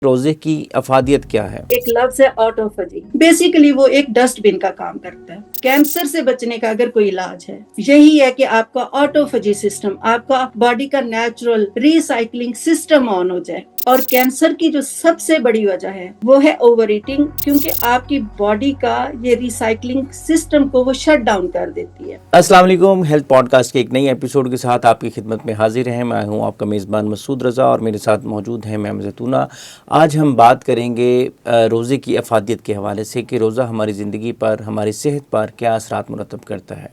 روزے کی افادیت کیا ہے؟ ایک لفظ ہے آٹوفیجی. بیسیکلی وہ ایک ڈسٹ بن کا کام کرتا ہے. کینسر سے بچنے کا اگر کوئی علاج ہے یہی ہے کہ آپ کا آٹوفیجی سسٹم، آپ کا باڈی کا نیچرل ریسائکلنگ سسٹم آن ہو جائے. اور کینسر کی جو سب سے بڑی وجہ ہے وہ ہے اوور ایٹنگ، کیونکہ آپ کی باڈی کا یہ ریسائکلنگ سسٹم کو وہ شٹ ڈاؤن کر دیتی ہے. السلام علیکم. ہیلتھ پوڈ کاسٹ کے ایک نئی ایپیسوڈ کے ساتھ آپ کی خدمت میں حاضر ہیں. میں ہوں آپ کا میزبان مسعود رضا اور میرے ساتھ موجود ہیں میم زیتونہ. آج ہم بات کریں گے روزے کی افادیت کے حوالے سے کہ روزہ ہماری زندگی پر، ہماری صحت پر کیا اثرات مرتب کرتا ہے.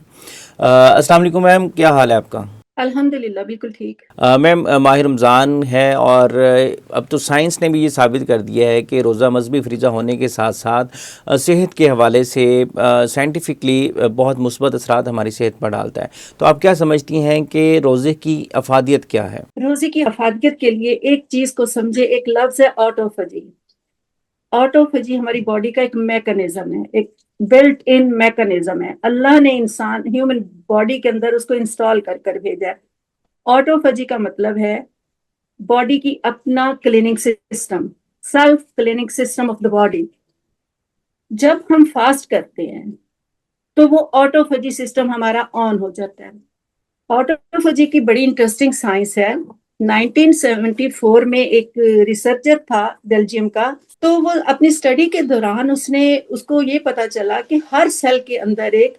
السلام علیکم میم، کیا حال ہے آپ کا؟ الحمدللہ بالکل ٹھیک. میم، ماہ رمضان ہے اور اب تو سائنس نے بھی یہ ثابت کر دیا ہے کہ روزہ مذہبی فریضہ ہونے کے ساتھ ساتھ صحت کے حوالے سے سائنٹیفکلی بہت مثبت اثرات ہماری صحت پر ڈالتا ہے. تو آپ کیا سمجھتی ہیں کہ روزے کی افادیت کیا ہے؟ روزے کی افادیت کے لیے ایک چیز کو سمجھے، ایک لفظ ہے آٹوفیجی. آٹوفیجی ہماری باڈی کا ایک میکانزم ہے، ایک بلٹ ان میکانزم ہے. اللہ نے انسان ہیومن باڈی کے اندر اس کو انسٹال کر کر بھیجا ہے. آٹوفیجی کا مطلب ہے باڈی کی اپنا cleaning system, self cleaning system of the body. جب ہم فاسٹ کرتے ہیں تو وہ آٹوفیجی سسٹم ہمارا آن ہو جاتا ہے. آٹوفیجی کی بڑی انٹرسٹنگ سائنس ہے. 1974 میں ایک ریسرچر تھا بیلجیم کا، تو وہ اپنی اسٹڈی کے دوران اس کو یہ پتا چلا کہ ہر سیل کے اندر ایک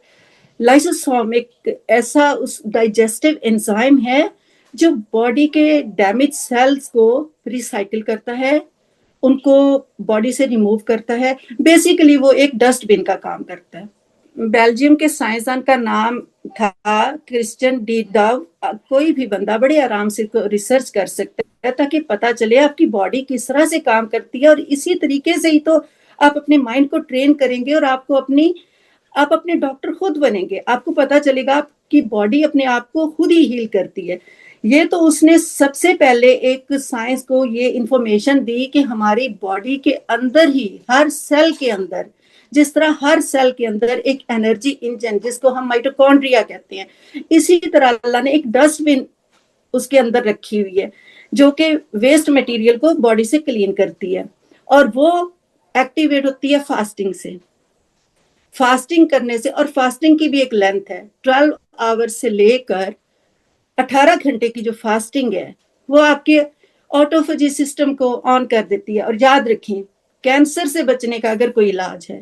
لائسوسوم، ایک ایسا ڈائجسٹیو انزائم ہے جو باڈی کے ڈیمیج سیلز کو ریسائکل کرتا ہے، ان کو باڈی سے ریموو کرتا ہے. بیسیکلی وہ ایک ڈسٹ بن کا کام کرتا ہے. بیلجیم کے سائنسدان کا نام تھا کرسچن ڈی ڈو. کوئی بھی بندہ بڑے آرام سے ریسرچ کر سکتا ہے تاکہ پتا چلے آپ کی باڈی کس طرح سے کام کرتی ہے، اور اسی طریقے سے ہی تو آپ اپنے مائنڈ کو ٹرین کریں گے اور آپ اپنے ڈاکٹر خود بنیں گے. آپ کو پتا چلے گا آپ کی باڈی اپنے آپ کو خود ہی ہیل کرتی ہے. یہ تو اس نے سب سے پہلے ایک سائنس کو یہ انفارمیشن دی کہ ہماری باڈی کے اندر ہی ہر سیل کے اندر، جس طرح ہر سیل کے اندر ایک انرجی انجن جس کو ہم مائٹوکونڈریا کہتے ہیں، اسی طرح اللہ نے ایک ڈسٹ بن اس کے اندر رکھی ہوئی ہے جو کہ ویسٹ مٹیریل کو باڈی سے کلین کرتی ہے، اور وہ ایکٹیویٹ ہوتی ہے فاسٹنگ سے. فاسٹنگ کرنے سے، اور فاسٹنگ کی بھی ایک لینتھ ہے، 12 آور سے لے کر 18 گھنٹے کی جو فاسٹنگ ہے وہ آپ کے آٹوفیجی سسٹم کو آن کر دیتی ہے. اور یاد رکھیں، کینسر سے بچنے کا اگر کوئی علاج ہے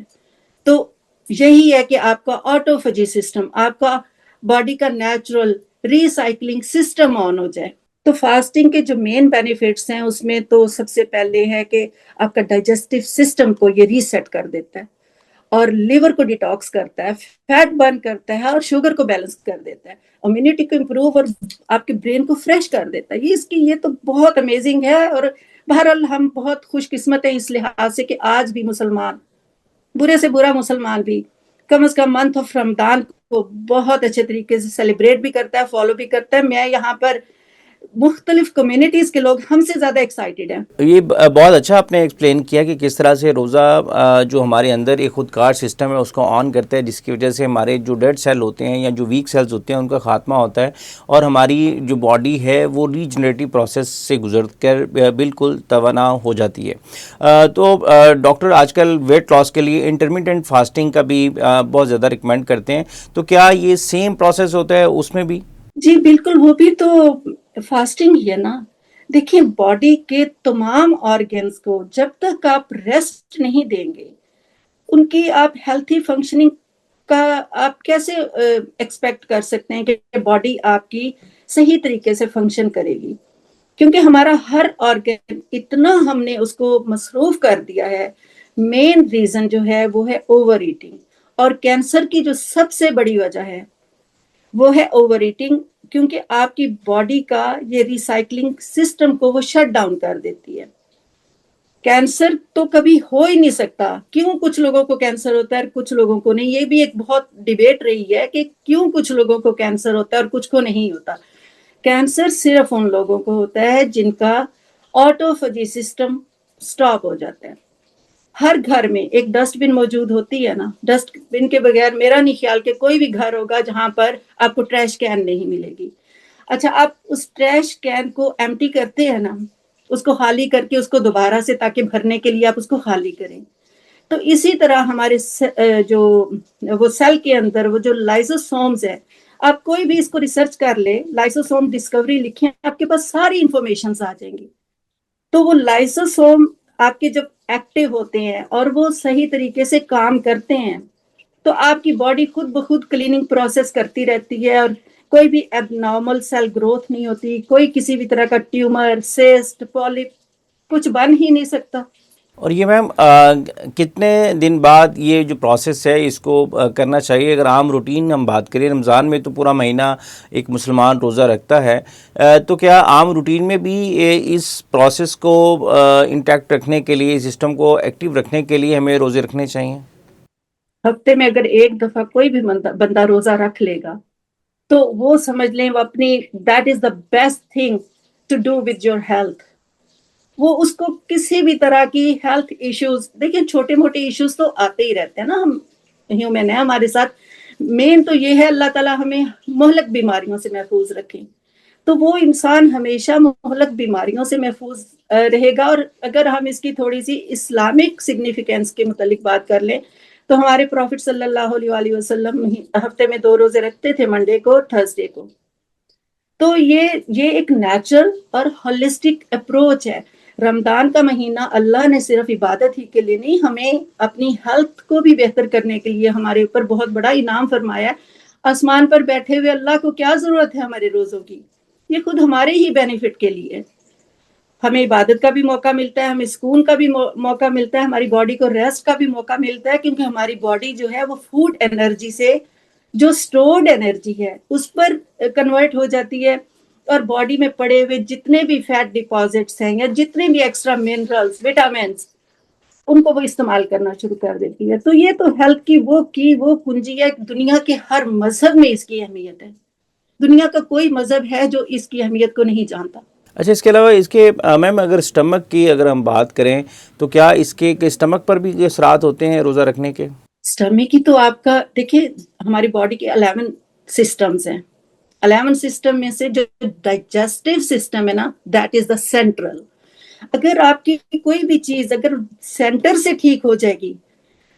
تو یہی ہے کہ آپ کا آٹوفیجی سسٹم، آپ کا باڈی کا نیچرل ریسائکلنگ سسٹم آن ہو جائے. تو فاسٹنگ کے جو مین بینیفٹس ہیں اس میں تو سب سے پہلے ہے کہ آپ کا ڈائجسٹیو سسٹم کو یہ ریسیٹ کر دیتا ہے، اور لیور کو ڈیٹاکس کرتا ہے، فیٹ برن کرتا ہے، اور شوگر کو بیلنس کر دیتا ہے، امیونٹی کو امپروو اور آپ کے برین کو فریش کر دیتا ہے. یہ تو بہت امیزنگ ہے. اور بہرحال ہم بہت خوش قسمت ہیں اس لحاظ سے کہ آج بھی مسلمان، برے سے برا مسلمان بھی، کم از کم منتھ آف رمضان کو بہت اچھے طریقے سے سیلیبریٹ بھی کرتا ہے، فالو بھی کرتا ہے. میں یہاں پر مختلف کمیونٹیز کے لوگ ہم سے زیادہ ایکسائٹیڈ ہیں. یہ بہت اچھا آپ نے ایکسپلین کیا کہ کس طرح سے روزہ جو ہمارے اندر ایک خودکار سسٹم ہے اس کو آن کرتا ہے، جس کی وجہ سے ہمارے جو ڈیڈ سیل ہوتے ہیں یا جو ویک سیلز ہوتے ہیں ان کا خاتمہ ہوتا ہے، اور ہماری جو باڈی ہے وہ ریجنریٹو پروسیس سے گزر کر بالکل توانا ہو جاتی ہے. تو ڈاکٹر آج کل ویٹ لاس کے لیے انٹرمیٹنٹ فاسٹنگ کا بھی بہت زیادہ ریکمینڈ کرتے ہیں، تو کیا یہ سیم پروسیس ہوتا ہے اس میں بھی؟ جی بالکل، وہ بھی تو فاسٹنگ ہی ہے نا. دیکھیں، باڈی کے تمام آرگنز کو جب تک آپ ریسٹ نہیں دیں گے، ان کی آپ ہیلتھی فنکشننگ کا آپ کیسے ایکسپیکٹ کر سکتے ہیں کہ باڈی آپ کی صحیح طریقے سے فنکشن کرے گی؟ کیونکہ ہمارا ہر آرگن اتنا ہم نے اس کو مصروف کر دیا ہے. مین ریزن جو ہے وہ ہے اوور ایٹنگ، اور کینسر کی جو سب سے بڑی وجہ ہے وہ ہے اوور ایٹنگ، کیونکہ آپ کی باڈی کا یہ ریسائکلنگ سسٹم کو وہ شٹ ڈاؤن کر دیتی ہے. کینسر تو کبھی ہو ہی نہیں سکتا. کیوں کچھ لوگوں کو کینسر ہوتا ہے اور کچھ لوگوں کو نہیں؟ یہ بھی ایک بہت ڈیبیٹ رہی ہے کہ کیوں کچھ لوگوں کو کینسر ہوتا ہے اور کچھ کو نہیں ہوتا. کینسر صرف ان لوگوں کو ہوتا ہے جن کا آٹوفیجی سسٹم سٹاپ ہو جاتا ہے. ہر گھر میں ایک ڈسٹ بن موجود ہوتی ہے نا. ڈسٹ بن کے بغیر میرا نہیں خیال کہ کوئی بھی گھر ہوگا جہاں پر آپ کو ٹریش کین نہیں ملے گی. اچھا، آپ اس ٹریش کین کو ایمٹی کرتے ہیں نا، اس کو خالی کر کے اس کو دوبارہ سے تاکہ بھرنے کے لیے آپ اس کو خالی کریں. تو اسی طرح ہمارے جو وہ سیل کے اندر وہ جو لائزوسومز ہے، آپ کوئی بھی اس کو ریسرچ کر لے، لائزوسوم ڈسکوری لکھیں، آپ کے پاس ساری انفارمیشنز آ جائیں گی. تو وہ لائزوسوم آپ کے جب ایکٹیو ہوتے ہیں اور وہ صحیح طریقے سے کام کرتے ہیں تو آپ کی باڈی خود بخود کلیننگ پروسیس کرتی رہتی ہے، اور کوئی بھی ایب نارمل سیل گروتھ نہیں ہوتی، کوئی کسی بھی طرح کا ٹیومر، سسٹ، پالپ کچھ بن ہی نہیں سکتا. اور یہ میم کتنے دن بعد یہ جو پروسیس ہے اس کو کرنا چاہیے؟ اگر عام روٹین ہم بات کریں، رمضان میں تو پورا مہینہ ایک مسلمان روزہ رکھتا ہے، تو کیا عام روٹین میں بھی اس پروسیس کو انٹیکٹ رکھنے کے لیے، سسٹم کو ایکٹیو رکھنے کے لیے ہمیں روزے رکھنے چاہیے؟ ہفتے میں اگر ایک دفعہ کوئی بھی بندہ روزہ رکھ لے گا تو وہ سمجھ لیں وہ اپنی that is the best thing to do with your health. وہ اس کو کسی بھی طرح کی ہیلتھ ایشوز، دیکھیں چھوٹے موٹے ایشوز تو آتے ہی رہتے ہیں نا، ہم ہیومن ہیں، ہمارے ساتھ مین تو یہ ہے اللہ تعالیٰ ہمیں مہلک بیماریوں سے محفوظ رکھیں. تو وہ انسان ہمیشہ مہلک بیماریوں سے محفوظ رہے گا. اور اگر ہم اس کی تھوڑی سی اسلامک سگنیفیکینس کے متعلق بات کر لیں تو ہمارے پروفٹ صلی اللہ علیہ وسلم ہفتے میں 2 روزے رکھتے تھے، منڈے کو اور تھرسڈے کو. تو یہ ایک نیچرل اور ہولسٹک اپروچ ہے. رمضان کا مہینہ اللہ نے صرف عبادت ہی کے لیے نہیں، ہمیں اپنی ہیلتھ کو بھی بہتر کرنے کے لیے ہمارے اوپر بہت بڑا انعام فرمایا. آسمان پر بیٹھے ہوئے اللہ کو کیا ضرورت ہے ہمارے روزوں کی؟ یہ خود ہمارے ہی بینیفٹ کے لیے. ہمیں عبادت کا بھی موقع ملتا ہے، ہمیں سکون کا بھی موقع ملتا ہے، ہماری باڈی کو ریسٹ کا بھی موقع ملتا ہے، کیونکہ ہماری باڈی جو ہے وہ فوڈ انرجی سے جو سٹورڈ انرجی ہے اس پر کنورٹ ہو جاتی ہے، اور باڈی میں پڑے ہوئے جتنے بھی فیٹ ڈپازٹس ہیں یا جتنے بھی ایکسٹرا منرلز، وٹامنس، ان کو وہ استعمال کرنا شروع کر دیتی ہے. تو یہ تو ہیلتھ کی وہ کنجی ہے. دنیا کے ہر مذہب میں اس کی اہمیت ہے. دنیا کا کوئی مذہب ہے جو اس کی اہمیت کو نہیں جانتا. اچھا، اس کے علاوہ اس کے میم اگر اسٹمک کی اگر ہم بات کریں تو کیا اس کے اسٹمک پر بھی اثرات ہوتے ہیں روزہ رکھنے کے؟ اسٹمک کی تو آپ کا دیکھیں، ہماری باڈی کے 11 سسٹمز ہیں. 11 سسٹم میں سے جو ڈائجسٹو سسٹم ہے نا، دیٹ از دا سینٹرل. اگر آپ کی کوئی بھی چیز اگر سینٹر سے ٹھیک ہو جائے گی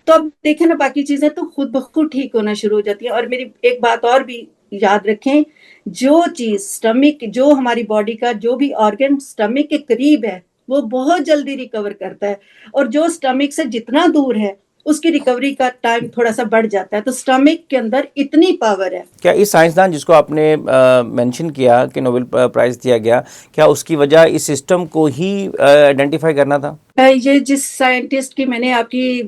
تو اب دیکھیں نا باقی چیزیں تو خود بخود ٹھیک ہونا شروع ہو جاتی ہیں. اور میری ایک بات اور بھی یاد رکھیں، جو چیز سٹمک، جو ہماری باڈی کا جو بھی آرگن سٹمک کے قریب ہے وہ بہت جلدی ریکور کرتا ہے، اور جو سٹمک سے جتنا دور ہے اس کی ریکوری کا ٹائم تھوڑا سا بڑھ جاتا ہے. تو سٹمک کے اندر اتنی پاور ہے. کیا اس سائنسدان جس کو آپ نے مینشن کیا کہ نوبل پرائز دیا گیا، کیا اس کی وجہ اس سسٹم کو ہی آئیڈینٹیفائی کرنا تھا؟ یہ جس سائنٹسٹ کی میں نے آپ کی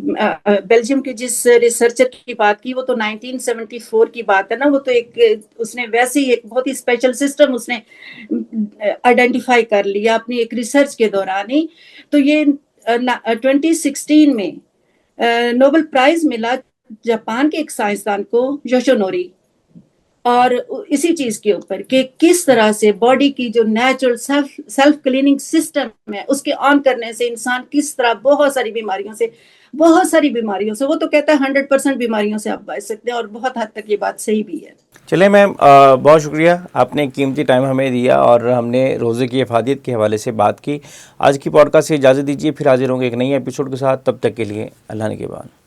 بیلجیم کے جس ریسرچر کی بات کی، وہ تو 1974 کی بات ہے نا. وہ تو ایک اس نے ویسے ہی ایک بہت ہی اسپیشل سسٹم اس نے آئیڈینٹیفائی کر لیا اپنی ایک ریسرچ کے دوران ہی. تو یہ 2016 میں نوبل پرائز ملا جاپان کے ایک سائنسدان کو، یوشونوری، اور اسی چیز کے اوپر کہ کس طرح سے باڈی کی جو نیچرل سیلف کلیننگ سسٹم ہے اس کے آن کرنے سے انسان کس طرح بہت ساری بیماریوں سے وہ تو کہتا ہے 100% بیماریوں سے آپ بچ سکتے ہیں، اور بہت حد تک یہ بات صحیح بھی ہے. چلیں میم، بہت شکریہ، آپ نے قیمتی ٹائم ہمیں دیا اور ہم نے روزے کی افادیت کے حوالے سے بات کی. آج کی پوڈ کاسٹ سے اجازت دیجیے، پھر حاضر ہوں گے ایک نئی ایپیسوڈ کے ساتھ. تب تک کے لیے اللہ نے کے بعد.